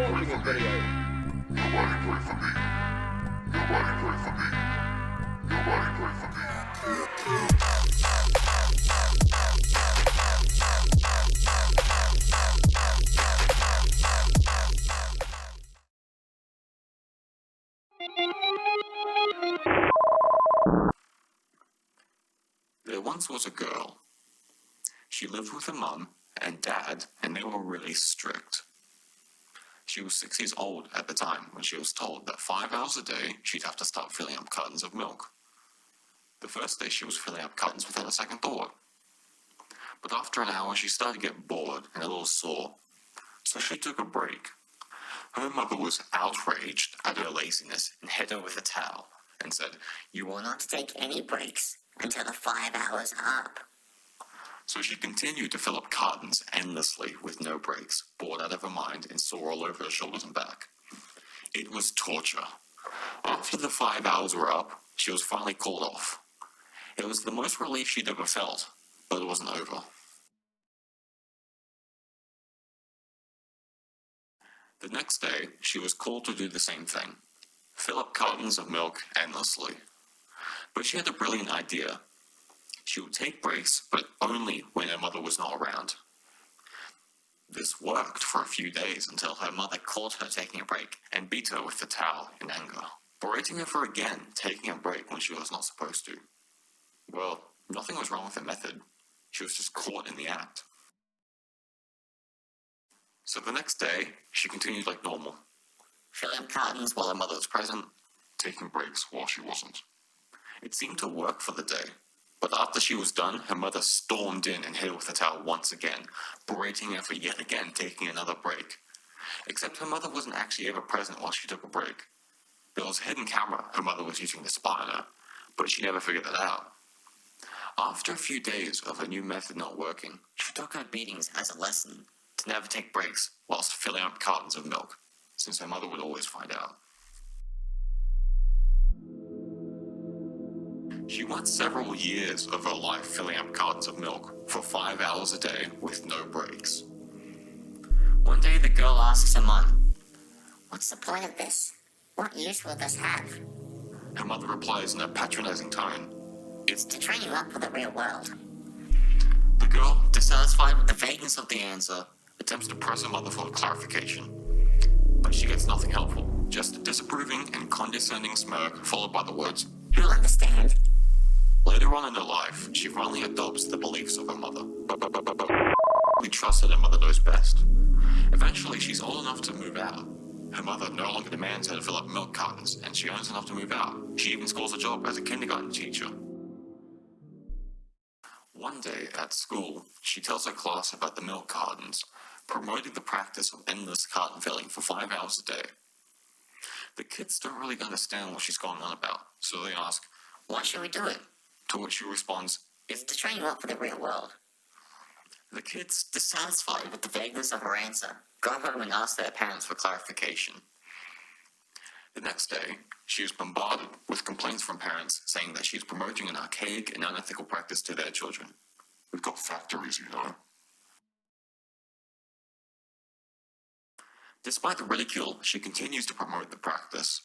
watching this video. Nobody pray for me. Nobody pray for me. Nobody pray for me. There once was a girl. She lived with her mum and dad, and they were really strict. She was 6 years old at the time when she was told that 5 hours a day she'd have to start filling up cartons of milk. The first day she was filling up cartons without a second thought. But after an hour she started to get bored and a little sore, so she took a break. Her mother was outraged at her laziness and hit her with a towel and said, "You will not take any breaks until the 5 hours are up." So she continued to fill up cartons endlessly with no breaks, bored out of her mind and sore all over her shoulders and back. It was torture. After the 5 hours were up, she was finally called off. It was the most relief she'd ever felt, but it wasn't over. The next day, she was called to do the same thing, fill up cartons of milk endlessly. But she had a brilliant idea. She would take breaks, but only when her mother was not around. This worked for a few days until her mother caught her taking a break and beat her with the towel in anger, berating her for again taking a break when she was not supposed to. Well, nothing was wrong with her method. She was just caught in the act. So the next day, she continued like normal, filling up cartons while her mother was present, taking breaks while she wasn't. It seemed to work for the day. But after she was done, her mother stormed in and hit her with the towel once again, berating her for yet again taking another break. Except her mother wasn't actually ever present while she took a break. There was a hidden camera her mother was using to spy on her, but she never figured that out. After a few days of her new method not working, she took her beatings as a lesson to never take breaks whilst filling up cartons of milk, since her mother would always find out. She went several years of her life filling up cartons of milk for 5 hours a day with no breaks. One day the girl asks her mum, "What's the point of this? What use will this have?" Her mother replies in a patronizing tone, "It's to train you up for the real world." The girl, dissatisfied with the vagueness of the answer, attempts to press her mother for clarification. But she gets nothing helpful, just a disapproving and condescending smirk followed by the words, "You'll understand." Later on in her life, she finally adopts the beliefs of her mother, but we trust that her mother knows best. Eventually, she's old enough to move out. Her mother no longer demands her to fill up milk cartons, and she earns enough to move out. She even scores a job as a kindergarten teacher. One day at school, she tells her class about the milk cartons, promoting the practice of endless carton filling for 5 hours a day. The kids don't really understand what she's going on about, so they ask, "Why should we do it?" To which she responds, "It's to train you up for the real world." The kids, dissatisfied with the vagueness of her answer, go home and ask their parents for clarification. The next day, she is bombarded with complaints from parents saying that she is promoting an archaic and unethical practice to their children. We've got factories, you know. Despite the ridicule, she continues to promote the practice.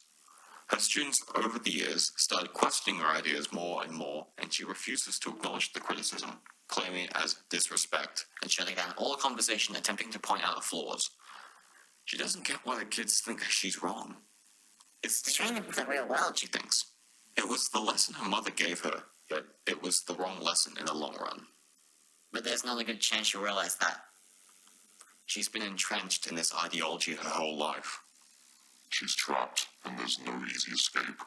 Her students over the years started questioning her ideas more and more, and she refuses to acknowledge the criticism, claiming it as disrespect, and shutting down all conversation attempting to point out the flaws. She doesn't get why the kids think she's wrong. It's To train them for the real world, she thinks. It was the lesson her mother gave her, but it was the wrong lesson in the long run. But there's not a good chance she'll realize that. She's been entrenched in this ideology her whole life. She's trapped, and there's no easy escape.